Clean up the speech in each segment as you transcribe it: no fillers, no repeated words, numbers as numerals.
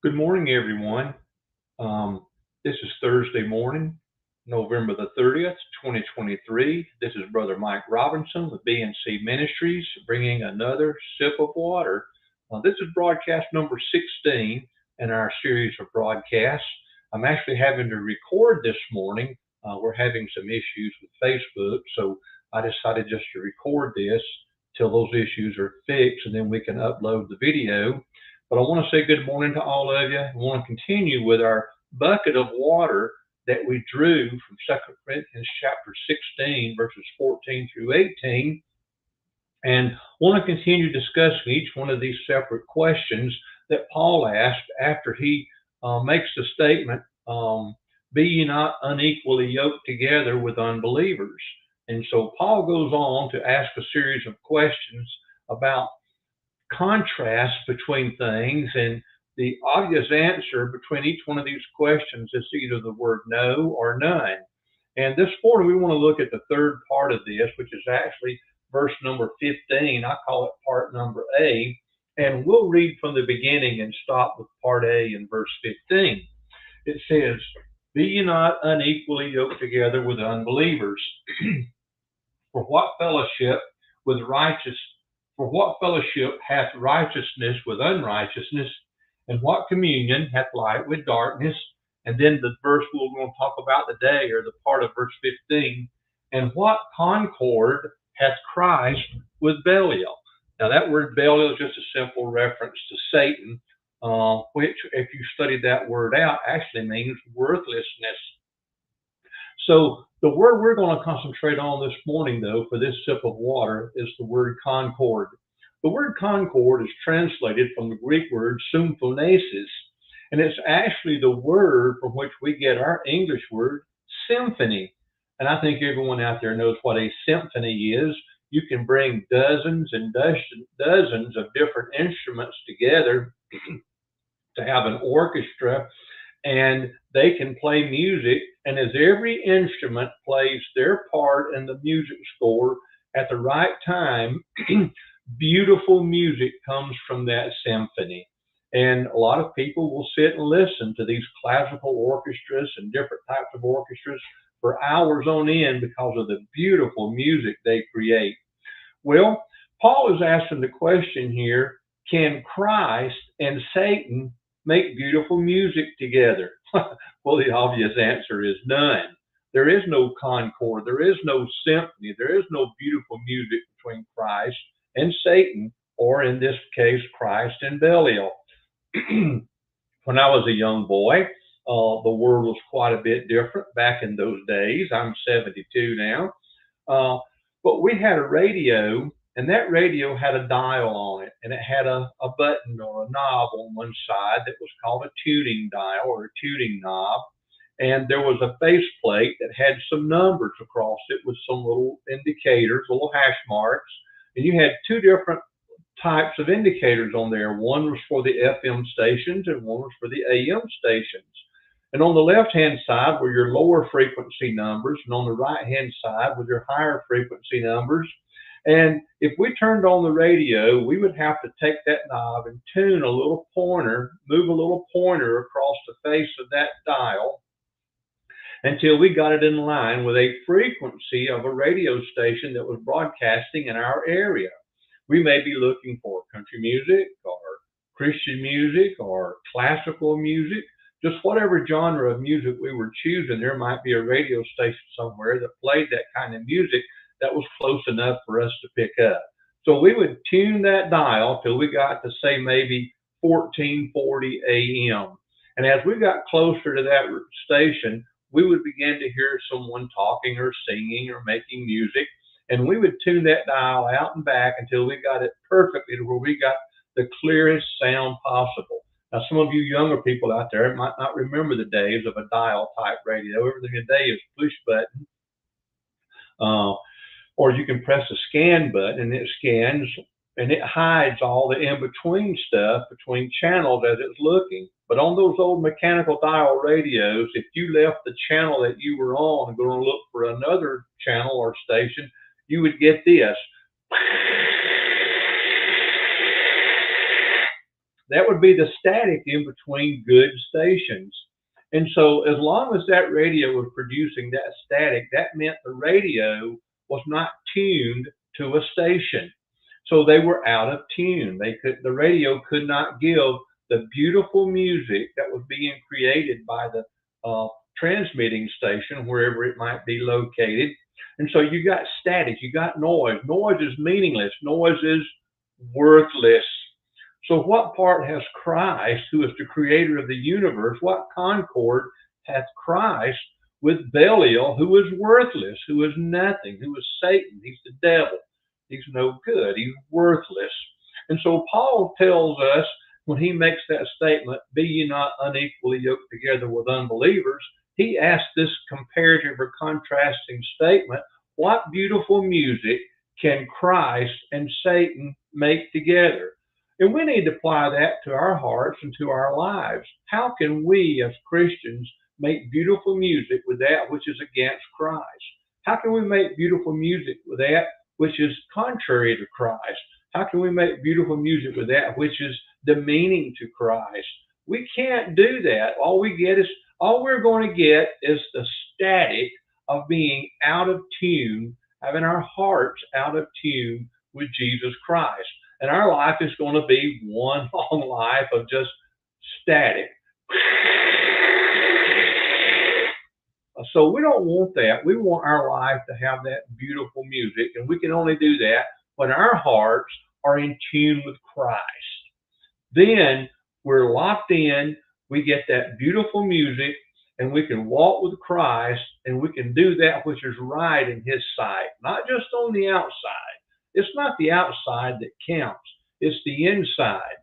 Good morning, everyone. This is Thursday morning, November the 30th, 2023. This is Brother Mike Robinson with BNC Ministries bringing another sip of water. This is broadcast number 16 in our series of broadcasts. I'm actually having to record this morning. We're having some issues with Facebook, so I decided just to record this till those issues are fixed, and then we can upload the video. But I want to say good morning to all of you. I want to continue with our bucket of water that we drew from 2 Corinthians chapter 16, verses 14 through 18. And want to continue discussing each one of these separate questions that Paul asked after he makes the statement, be ye not unequally yoked together with unbelievers. And so Paul goes on to ask a series of questions about contrast between things, and the obvious answer between each one of these questions is either the word no or none. And this morning we want to look at the third part of this, which is actually verse number 15. I call it part number A, and we'll read from the beginning and stop with part A in verse 15. It says, be ye not unequally yoked together with unbelievers. For what fellowship hath righteousness with unrighteousness? And what communion hath light with darkness? And then the verse we're going to talk about today, or the part of verse 15, and what concord hath Christ with Belial? Now that word Belial is just a simple reference to Satan, which, if you study that word out, actually means worthlessness. So the word we're going to concentrate on this morning, though, for this sip of water is the word concord. The word concord is translated from the Greek word symphonesis, and it's actually the word from which we get our English word symphony. And I think everyone out there knows what a symphony is. You can bring dozens and dozens of different instruments together to have an orchestra, and they can play music, and as every instrument plays their part in the music score at the right time, beautiful music comes from that symphony. And a lot of people will sit and listen to these classical orchestras and different types of orchestras for hours on end because of the beautiful music they create. Well, Paul is asking the question here, can Christ and Satan make beautiful music together? Well, the obvious answer is none. There is no concord. There is no symphony. There is no beautiful music between Christ and Satan, or in this case, Christ and Belial. When I was a young boy, the world was quite a bit different back in those days. I'm 72 now. But we had a radio, and that radio had a dial on it, and it had a button or a knob on one side that was called a tuning dial or a tuning knob. And there was a faceplate that had some numbers across it with some little indicators, little hash marks. And you had two different types of indicators on there. One was for the FM stations and one was for the AM stations. And on the left-hand side were your lower frequency numbers, and on the right-hand side were your higher frequency numbers. And if we turned on the radio, we would have to take that knob and tune a little pointer, move a little pointer across the face of that dial until we got it in line with a frequency of a radio station that was broadcasting in our area. We may be looking for country music or Christian music or classical music, just whatever genre of music we were choosing. There might be a radio station somewhere that played that kind of music that was close enough for us to pick up. So we would tune that dial till we got to, say, maybe 1440 AM. And as we got closer to that station, we would begin to hear someone talking or singing or making music. And we would tune that dial out and back until we got it perfectly to where we got the clearest sound possible. Now, some of you younger people out there might not remember the days of a dial-type radio. Everything today is push button. Or you can press a scan button, and it scans, and it hides all the in-between stuff between channels as it's looking. But on those old mechanical dial radios, if you left the channel that you were on and go to look for another channel or station, you would get this. that would be the static in between good stations. And so as long as that radio was producing that static, that meant the radio was not tuned to a station. So they were out of tune. The radio could not give the beautiful music that was being created by the transmitting station, wherever it might be located. And so you got static, you got noise. Noise is meaningless. Noise is worthless. So what part has Christ, who is the creator of the universe, what concord hath Christ with Belial, who is worthless, who is nothing, who is Satan? He's the devil. He's no good. He's worthless. And so Paul tells us when he makes that statement, be ye not unequally yoked together with unbelievers, he asks this comparative or contrasting statement, what beautiful music can Christ and Satan make together? And we need to apply that to our hearts and to our lives. How can we as Christians make beautiful music with that which is against Christ? How can we make beautiful music with that which is contrary to Christ? How can we make beautiful music with that which is demeaning to Christ? We can't do that. All we're going to get is the static of being out of tune, having our hearts out of tune with Jesus Christ. And our life is going to be one long life of just static. So we don't want that. We want our life to have that beautiful music, and we can only do that when our hearts are in tune with Christ. Then we're locked in, we get that beautiful music, and we can walk with Christ, and we can do that which is right in His sight, not just on the outside. It's not the outside that counts. It's the inside.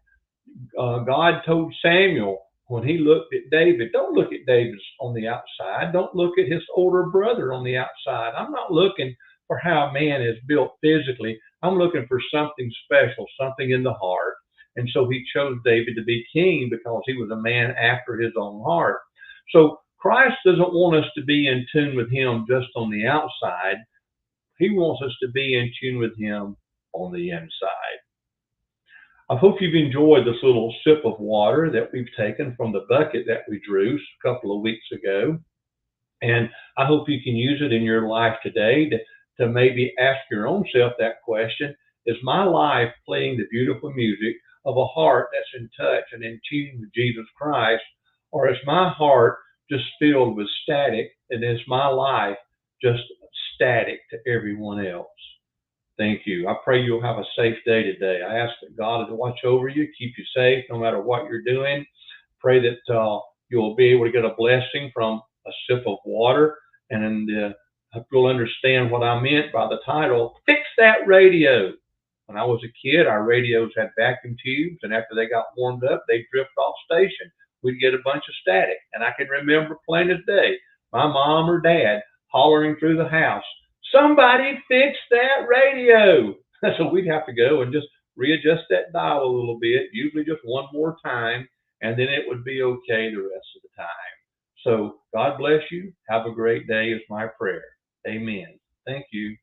God told Samuel when he looked at David, don't look at David on the outside. Don't look at his older brother on the outside. I'm not looking for how a man is built physically. I'm looking for something special, something in the heart. And so he chose David to be king because he was a man after his own heart. So Christ doesn't want us to be in tune with Him just on the outside. He wants us to be in tune with Him on the inside. I hope you've enjoyed this little sip of water that we've taken from the bucket that we drew a couple of weeks ago. And I hope you can use it in your life today to maybe ask your own self that question. Is my life playing the beautiful music of a heart that's in touch and in tune with Jesus Christ? Or is my heart just filled with static, and is my life just static to everyone else? Thank you. I pray you'll have a safe day today. I ask that God to watch over you, keep you safe no matter what you're doing. Pray that you'll be able to get a blessing from a sip of water, and you'll understand what I meant by the title, Fix That Radio. When I was a kid, our radios had vacuum tubes, and after they got warmed up, they'd drift off station. We'd get a bunch of static, and I can remember plain as day, my mom or dad hollering through the house, somebody fix that radio. So we'd have to go and just readjust that dial a little bit, usually just one more time, and then it would be okay the rest of the time. So God bless you. Have a great day is my prayer. Amen. Thank you.